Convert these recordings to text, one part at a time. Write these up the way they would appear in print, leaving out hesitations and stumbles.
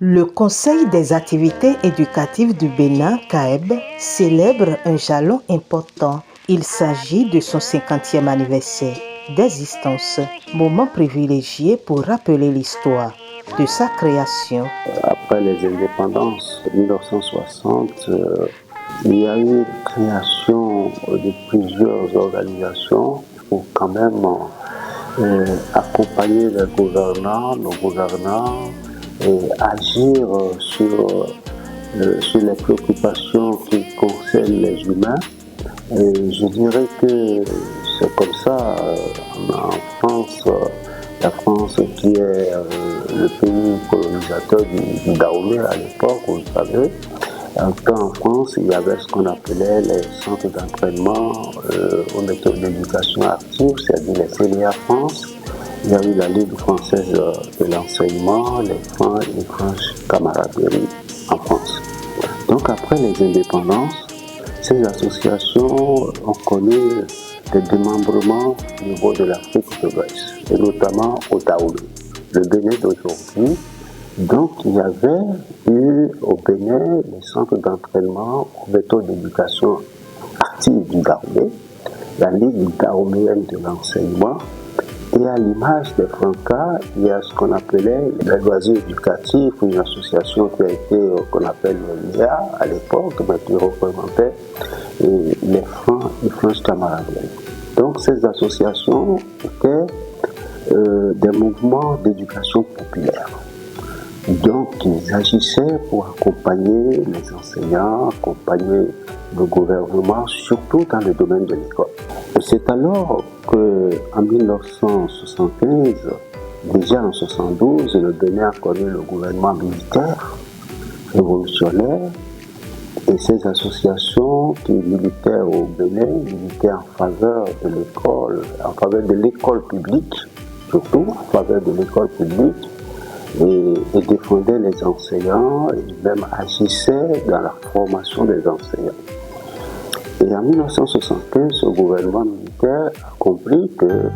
Le Conseil des activités éducatives du Bénin, CAEB, célèbre un jalon important. Il s'agit de son 50e anniversaire d'existence, moment privilégié pour rappeler l'histoire de sa création. Après les indépendances de 1960, il y a eu la création de plusieurs organisations pour quand même accompagner les gouvernants, nos gouvernants, et agir sur les préoccupations qui concernent les humains. Et je dirais que c'est comme ça, en France, la France qui est le pays colonisateur du Dahomey à l'époque, vous le savez. En France, il y avait ce qu'on appelait les centres d'entraînement aux méthodes d'éducation active, c'est-à-dire les CDA France. Il y a eu la Ligue française de l'enseignement, les FRAN et les Franches camaraderies en France. Donc après les indépendances, ces associations ont connu des démembrements au niveau de l'Afrique de l'Ouest, et notamment au Dahomey, le Bénin d'aujourd'hui. Donc il y avait eu au Bénin les centres d'entraînement aux méthodes d'éducation active du Dahomey, la Ligue dahoméenne de l'enseignement, et à l'image des Francas, il y a ce qu'on appelait les loisirs éducatifs, une association qui a été, qu'on appelle l'IA à l'époque, mais qui représentait les Franches camaraderies. Donc ces associations étaient des mouvements d'éducation populaire. Donc ils agissaient pour accompagner les enseignants, accompagner le gouvernement, surtout dans le domaine de l'école. Et c'est alors qu'en 1975, déjà en 1972, le Bénin a connu le gouvernement militaire révolutionnaire, et ces associations qui militaient au Bénin militaient en faveur de l'école, en faveur de l'école publique, surtout en faveur de l'école publique, et défendaient les enseignants et même agissaient dans la formation des enseignants. Et en 1975, ce gouvernement militaire a compris que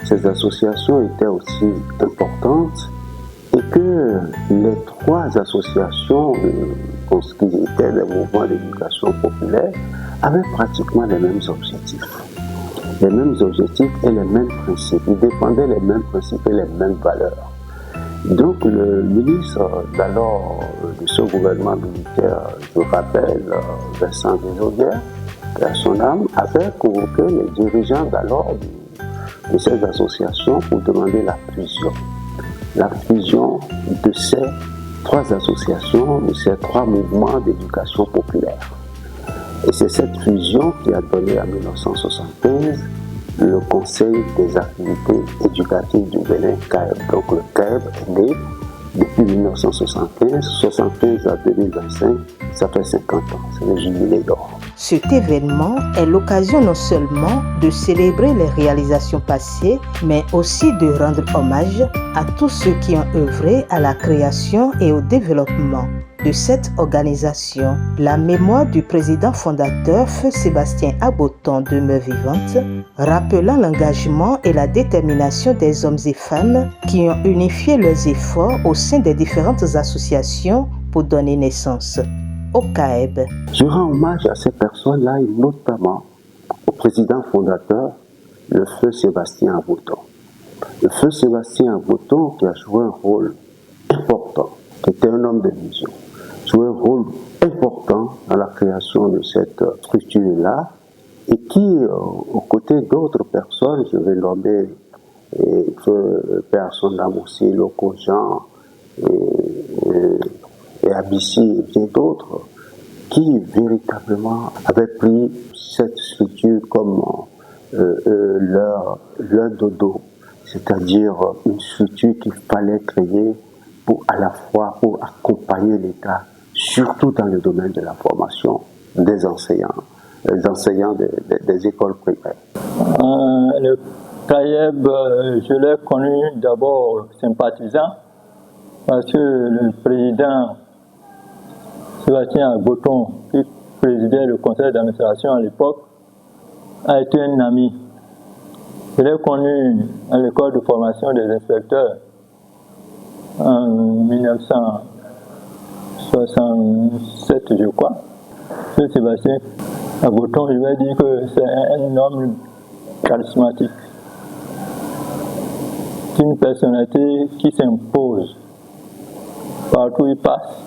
ces associations étaient aussi importantes et que les trois associations, qui étaient des mouvements d'éducation populaire, avaient pratiquement les mêmes objectifs. Les mêmes objectifs et les mêmes principes. Ils défendaient les mêmes principes et les mêmes valeurs. Donc le ministre d'alors de ce gouvernement militaire, je rappelle, Vincent Désaugiers, à son âme, avait convoqué les dirigeants d'alors de ces associations pour demander la fusion. La fusion de ces trois associations, de ces trois mouvements d'éducation populaire. Et c'est cette fusion qui a donné en 1975 le Conseil des activités éducatives du Bénin, CAEB. Donc le CAEB est né depuis 1975, 75 à 2025, ça fait 50 ans, c'est le jubilé d'or. Cet événement est l'occasion non seulement de célébrer les réalisations passées, mais aussi de rendre hommage à tous ceux qui ont œuvré à la création et au développement de cette organisation. La mémoire du président fondateur, Feu Sébastien Aboton, demeure vivante, rappelant l'engagement et la détermination des hommes et femmes qui ont unifié leurs efforts au sein des différentes associations pour donner naissance au CAEB. Je rends hommage à ces personnes-là et notamment au président fondateur, le Feu Sébastien Aboton. Le Feu Sébastien Aboton qui a joué un rôle important, qui était un homme de vision, joué un rôle important dans la création de cette structure-là et qui, aux côtés d'autres personnes, je vais nommer Père à son âme aussi, Loco Jean et Abissi et bien d'autres, qui véritablement avaient pris cette structure comme leur dodo, c'est-à-dire une structure qu'il fallait créer pour à la fois pour accompagner l'État, surtout dans le domaine de la formation des enseignants, des écoles primaires. Le CAEB, je l'ai connu d'abord sympathisant, parce que le président Sébastien Aboton, qui présidait le conseil d'administration à l'époque, a été un ami. Je l'ai connu à l'école de formation des inspecteurs en 67, je crois. Ce Sébastien Agoton, je vais dire que c'est un homme charismatique. C'est une personnalité qui s'impose partout où il passe.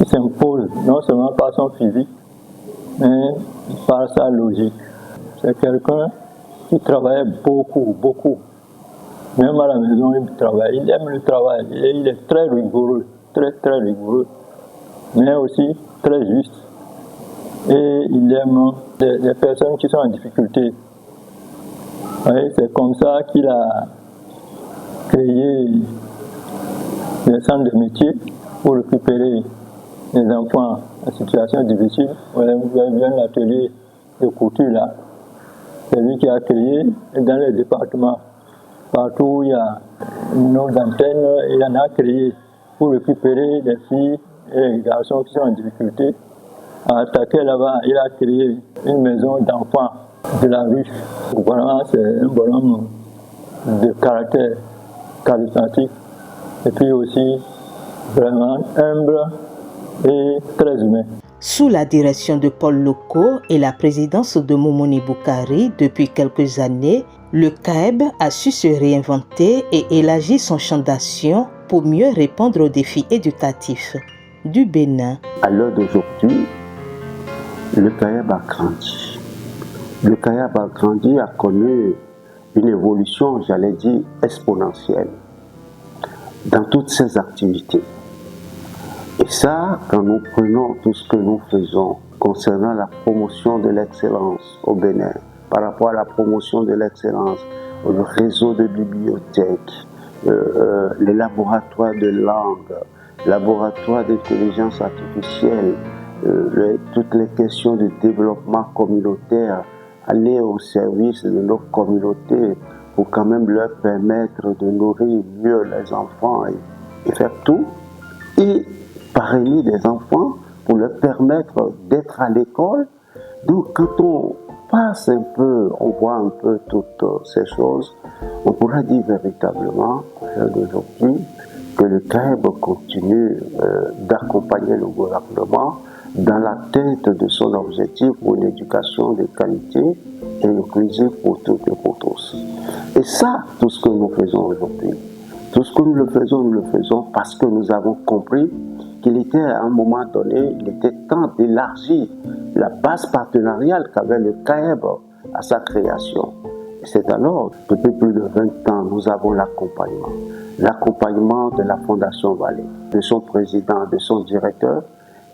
Il s'impose non seulement par son physique, mais par sa logique. C'est quelqu'un qui travaille beaucoup, beaucoup. Même à la maison, il travaille. Il aime le travail. Il est très rigoureux, très, très rigoureux, mais aussi très juste. Et il aime les personnes qui sont en difficulté. Oui, c'est comme ça qu'il a créé des centres de métier pour récupérer les enfants en situation difficile. Vous avez un atelier de couture là. C'est lui qui a créé dans les départements. Partout où il y a nos antennes, il en a créé pour récupérer les filles et les garçons qui sont en difficulté. À attaquer là-bas, il a créé une maison d'enfants de la rue. Voilà, c'est un bonhomme de caractère charismatique et puis aussi vraiment humble et très humain. Sous la direction de Paul Loko et la présidence de Momoni Boukari depuis quelques années, le CAEB a su se réinventer et élargir son champ d'action pour mieux répondre aux défis éducatifs du Bénin. À l'heure d'aujourd'hui, le CAEB a grandi. Le CAEB a grandi, a connu une évolution, j'allais dire, exponentielle dans toutes ses activités. Et ça, quand nous prenons tout ce que nous faisons concernant la promotion de l'excellence au Bénin, par rapport à la promotion de l'excellence, le réseau de bibliothèques, les laboratoires de langue, laboratoires d'intelligence artificielle, toutes les questions de développement communautaire, aller au service de nos communautés pour quand même leur permettre de nourrir mieux les enfants et faire tout. Et parrainer des enfants pour leur permettre d'être à l'école. Donc quand on passe un peu, on voit un peu toutes ces choses, on pourra dire véritablement aujourd'hui que le CAEB continue d'accompagner le gouvernement dans l'atteinte de son objectif pour une éducation de qualité et inclusive pour toutes et pour tous. Et ça, tout ce que nous faisons aujourd'hui, tout ce que nous le faisons parce que nous avons compris qu'il était à un moment donné, il était temps d'élargir la base partenariale qu'avait le CAEB à sa création. Et c'est alors, depuis plus de 20 ans, nous avons l'accompagnement de la Fondation Vallée, de son président, de son directeur,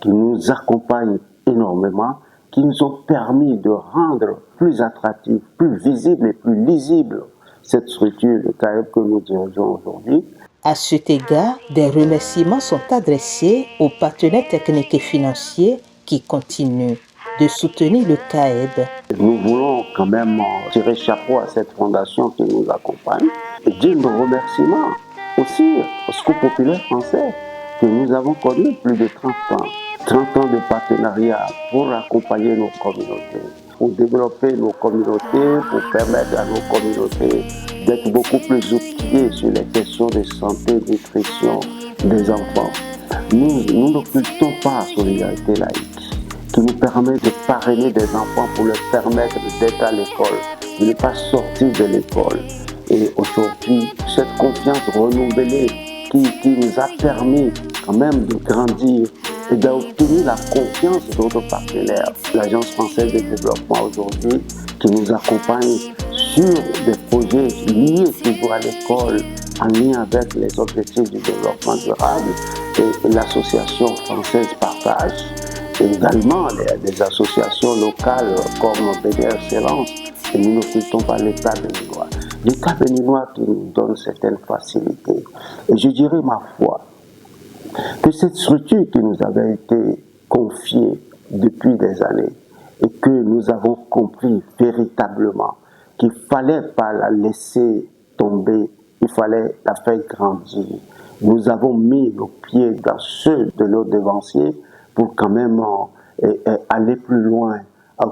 qui nous accompagnent énormément, qui nous ont permis de rendre plus attractif, plus visible et plus lisible cette structure, le CAEB que nous dirigeons aujourd'hui. À cet égard, des remerciements sont adressés aux partenaires techniques et financiers qui continuent de soutenir le CAEB. Nous voulons quand même tirer chapeau à cette fondation qui nous accompagne et dire nos remerciements aussi au Secours populaire français que nous avons connu plus de 30 ans. 30 ans de partenariat pour accompagner nos communautés, pour développer nos communautés, pour permettre à nos communautés d'être beaucoup plus outillés sur les questions de santé, de nutrition des enfants. Nous n'occultons pas la solidarité laïque, qui nous permet de parrainer des enfants pour leur permettre d'être à l'école, de ne pas sortir de l'école. Et aujourd'hui, cette confiance renouvelée qui nous a permis quand même de grandir et d'obtenir la confiance d'autres partenaires. L'Agence française de développement aujourd'hui qui nous accompagne sur des projets liés toujours à l'école, en lien avec les objectifs du développement durable et l'association française Partage. Et également des associations locales comme Bénin Excellence, et nous n'occultons pas l'État béninois. L'État béninois qui nous donne certaines facilités. Et je dirais ma foi, que cette structure qui nous avait été confiée depuis des années et que nous avons compris véritablement qu'il ne fallait pas la laisser tomber, il fallait la faire grandir. Nous avons mis nos pieds dans ceux de nos devanciers pour quand même aller plus loin,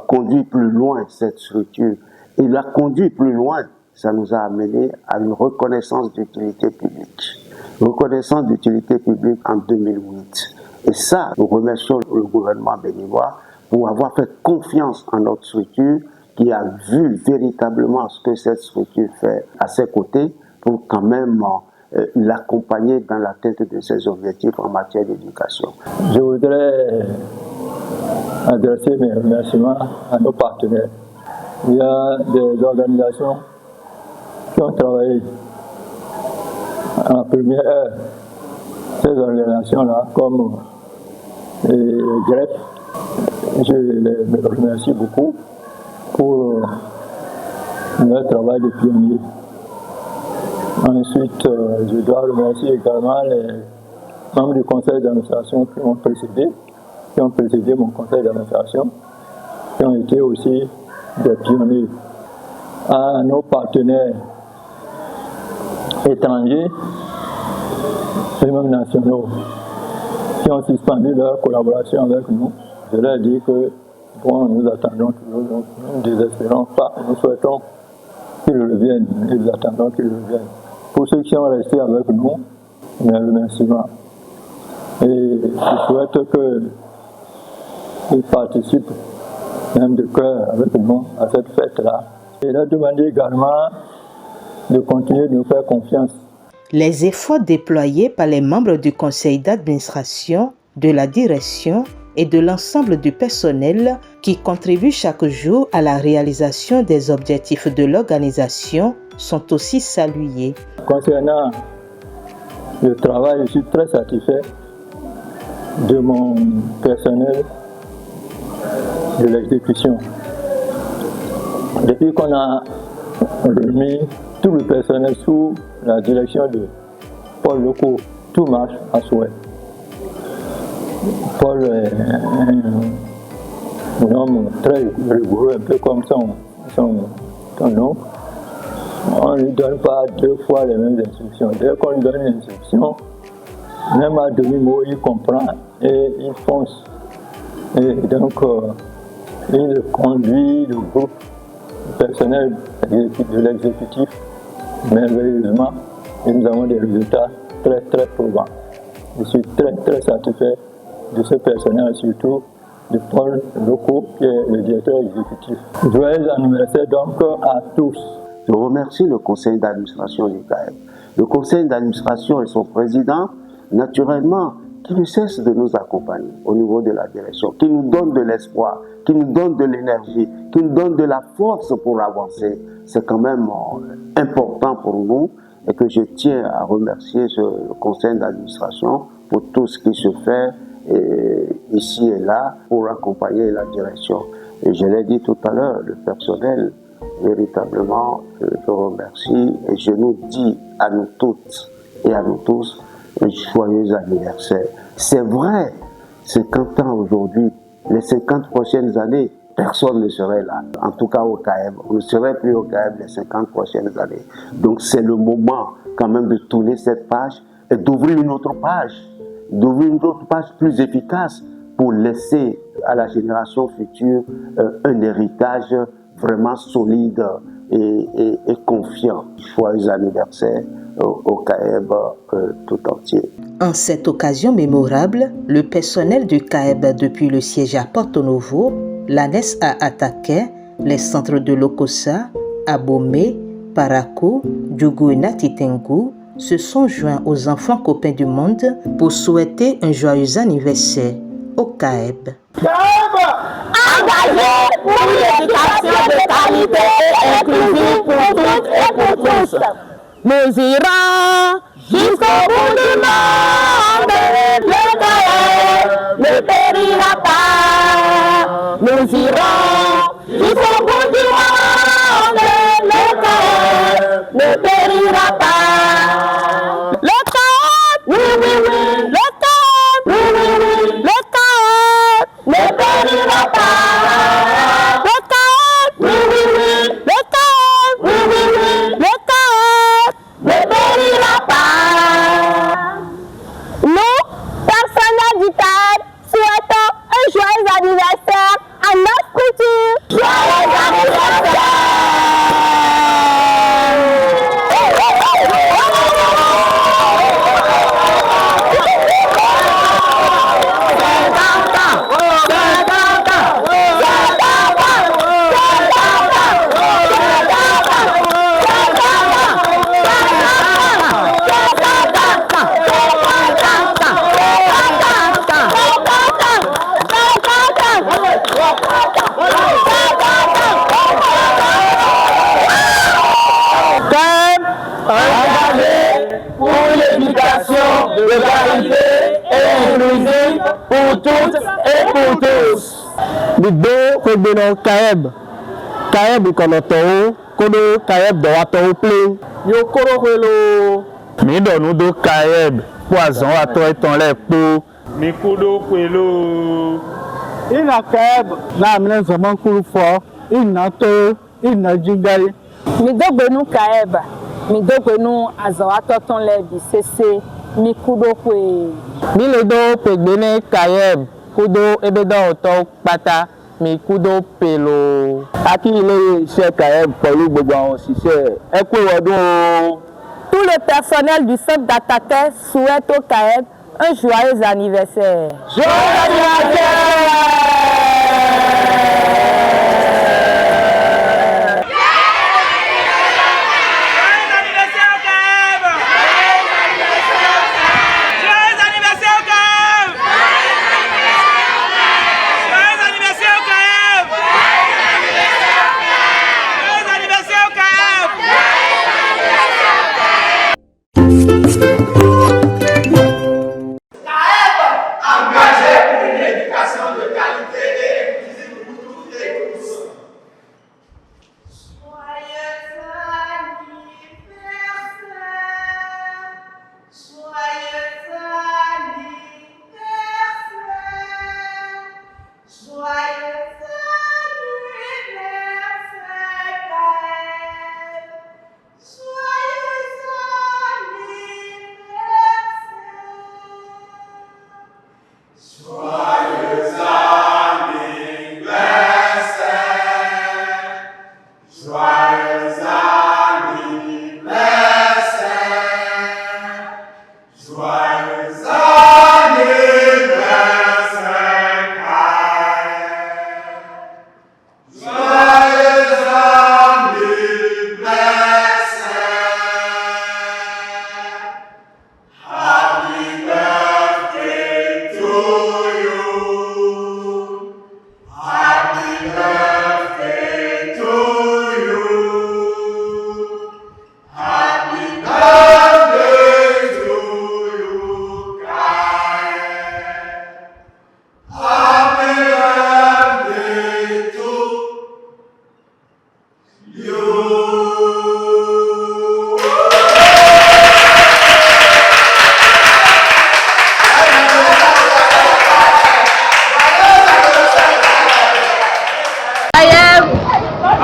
conduire plus loin cette structure. Et la conduire plus loin, ça nous a amené à une reconnaissance d'utilité publique. reconnaissance d'utilité publique en 2008. Et ça, nous remercions le gouvernement béninois pour avoir fait confiance en notre structure, qui a vu véritablement ce que cette structure fait à ses côtés pour quand même l'accompagner dans l'atteinte de ses objectifs en matière d'éducation. Je voudrais adresser mes remerciements à nos partenaires. Il y a des organisations qui ont travaillé à la première heure. Ces organisations-là, comme les greffes, je les remercie beaucoup pour leur travail de pionnier. Ensuite, je dois remercier également les membres du conseil d'administration qui ont précédé mon conseil d'administration, qui ont été aussi des pionniers. À nos partenaires étrangers et même nationaux qui ont suspendu leur collaboration avec nous, je leur dis que bon, nous attendons toujours, nous ne désespérons pas, nous souhaitons qu'ils reviennent, nous attendons qu'ils reviennent. Pour ceux qui sont restés avec nous, mes remerciements. Et je souhaite qu'ils participent même de cœur avec nous à cette fête-là. Et leur demander également de continuer de nous faire confiance. Les efforts déployés par les membres du conseil d'administration, de la direction et de l'ensemble du personnel qui contribuent chaque jour à la réalisation des objectifs de l'organisation sont aussi salués. Concernant le travail, je suis très satisfait de mon personnel de l'exécution. Depuis qu'on a remis tout le personnel sous la direction de Paul Loko, tout marche à souhait. Paul est un homme très rigoureux, un peu comme son nom. On ne lui donne pas deux fois les mêmes instructions. Dès qu'on lui donne une instruction, même à demi-mot, il comprend et il fonce. Et donc, il conduit le groupe personnel de l'exécutif merveilleusement et nous avons des résultats très très probants. Je suis très très satisfait de ce personnel, surtout de Paul Loko, qui est le directeur exécutif. Joyeux anniversaire donc à tous. Je remercie le conseil d'administration du CAEB. Le conseil d'administration et son président, naturellement, qui ne cesse de nous accompagner au niveau de la direction, qui nous donne de l'espoir, qui nous donne de l'énergie, qui nous donne de la force pour avancer. C'est quand même important pour nous et que je tiens à remercier le conseil d'administration pour tout ce qui se fait ici et là pour accompagner la direction. Et je l'ai dit tout à l'heure, le personnel, véritablement, je remercie et je nous dis à nous toutes et à nous tous un joyeux anniversaire. C'est vrai, 50 ans aujourd'hui, les 50 prochaines années, personne ne serait là. En tout cas au CAEB, on ne serait plus au CAEB les 50 prochaines années. Donc c'est le moment quand même de tourner cette page et d'ouvrir une autre page plus efficace pour laisser à la génération future un héritage vraiment solide et confiant. Joyeux anniversaire au CAEB tout entier. En cette occasion mémorable, le personnel du CAEB depuis le siège à Porto Novo, l'ANES à Ataké, les centres de Lokossa, Abomey, Parakou, Djougou et Natitengu se sont joints aux enfants copains du monde pour souhaiter un joyeux anniversaire au CAEB. Engagé pour l'éducation de qualité et inclusive pour toutes et pour tous. Nous irons jusqu'au bout du monde, le CAEB ne périra pas. Nous irons jusqu'au bout du monde, le CAEB ne périra pas. Le CAEB, oui, oui, oui, le CAEB, oui, oui, oui, le CAEB ne périra pas. Le CAEB, oui, oui, oui, le CAEB, oui, oui, oui, le CAEB ne périra pas. Nous, personnel du CAEB, souhaitons un joyeux anniversaire à notre structure. Joyeux anniversaire! de qualité et inclusive pour toutes et pour tous. Bido Kogbeno Kaeb. Kaeb Konotou, Kodo Kaeb Doatou Plé. Yokoro Helo. Mido Nudo Kaeb. Poison à toi et ton lait pour. Mikudo Kwelo. Ina Kaeb, na amene zaman kuru fo, ina to, ina jingai. Midogbenu Kaeb, Midogbenu Azawato ton lait bisese, Mikudo Kwe. Miledo Pegbene Kaeb, Kudo Ebedo Oto Pata, Mikudo Pelo. Aki ile iṣẹ́ Kaeb pẹ̀lú gbogbo àwọn òṣìṣẹ́. Ẹ kú ọdún. Tout le personnel du centre d'Ataté souhaite au Kaeb un joyeux anniversaire. Joyeux anniversaire!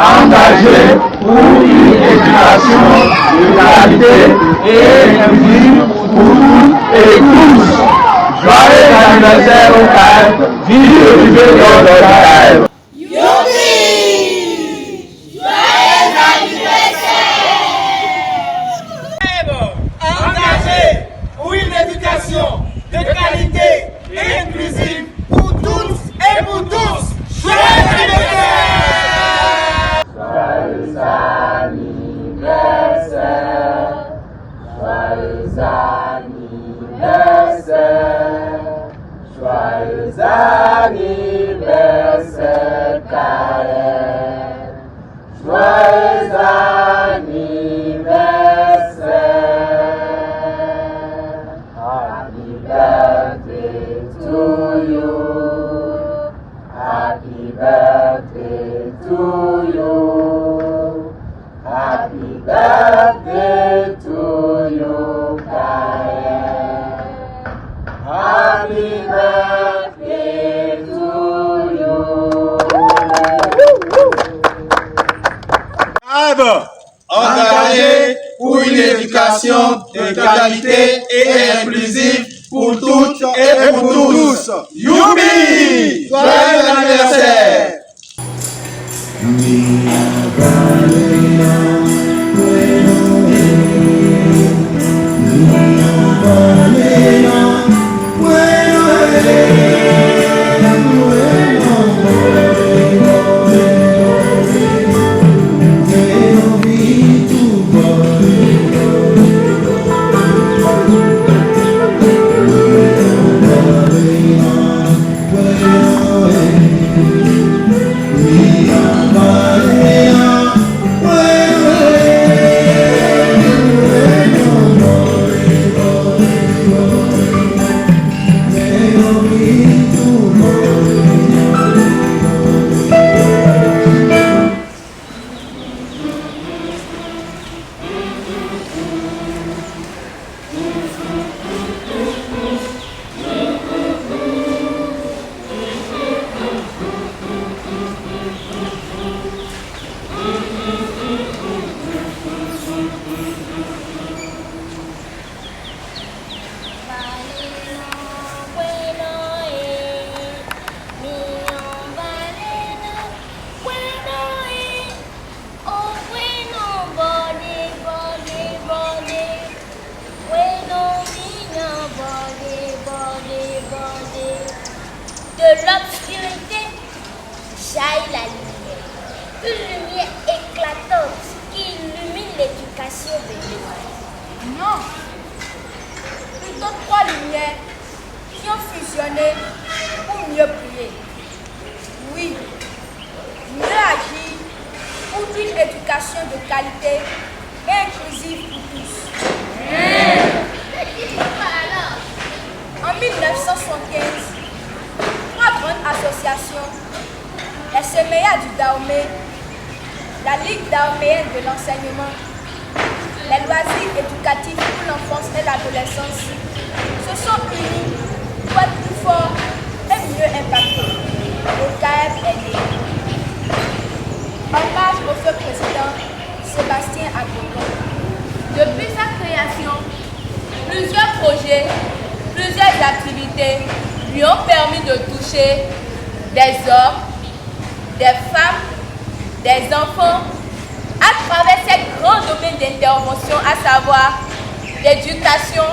Engagé pour une éducation de qualité et inclusive pour toutes et tous. Joyeux anniversaire au CAEB, vive le président de la CAEB. Engagé pour une éducation de qualité et inclusive pour tous et pour tous. Joyeux anniversaire! Joyeux anniversaire, Kael. Joyeux anniversaire. Happy birthday to you. Happy birthday to you. Happy birthday to you, Kael. Happy birthday to you. Engagé pour une éducation de qualité et inclusive pour toutes et pour tous. Youpi! Joyeux anniversaire! Non. Plutôt trois lumières qui ont fusionné pour mieux briller. Oui, mieux agir pour une éducation de qualité et inclusive pour tous. En 1975, trois grandes associations, la SEMEA du Dahomey, la Ligue dahoméenne de l'enseignement, les loisirs éducatifs pour l'enfance et l'adolescence, se sont unis pour être plus forts et mieux impactés. Le CAEB est né. Hommage au feu président Sébastien Agogon. Depuis sa création, plusieurs projets, plusieurs activités lui ont permis de toucher des hommes, des femmes, des enfants à travers ces grands domaines d'intervention, à savoir l'éducation,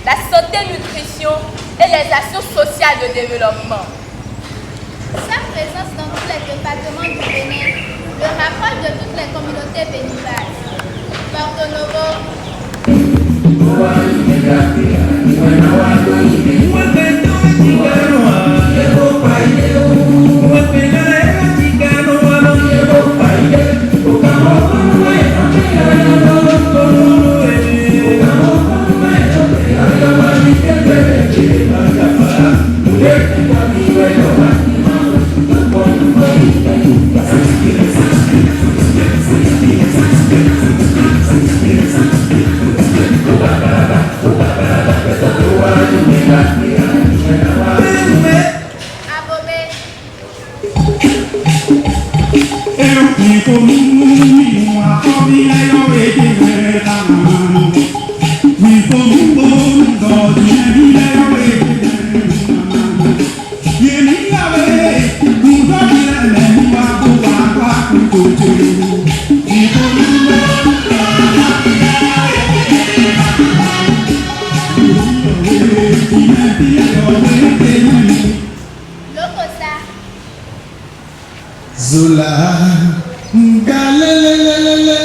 la santé-nutrition et les actions sociales de développement. Sa présence dans tous les départements du Bénin le rapproche de toutes les communautés béninoises. Porto Novo, Zola, galelelelele.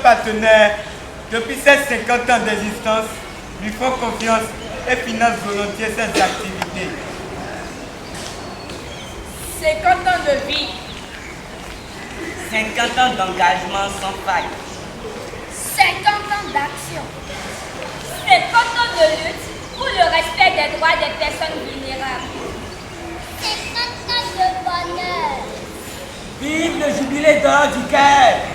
Partenaires, depuis ces 50 ans d'existence, lui font confiance et financent volontiers ses activités. 50 ans de vie, 50 ans d'engagement sans faille, 50 ans d'action, 50 ans de lutte pour le respect des droits des personnes vulnérables, 50 ans de bonheur. Vive le jubilé d'or du CAEB.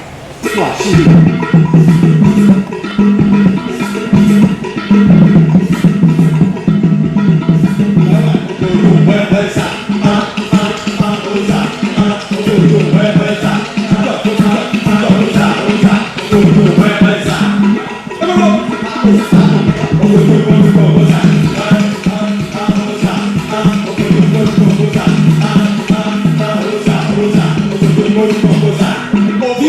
Obi,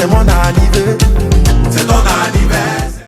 C'est mon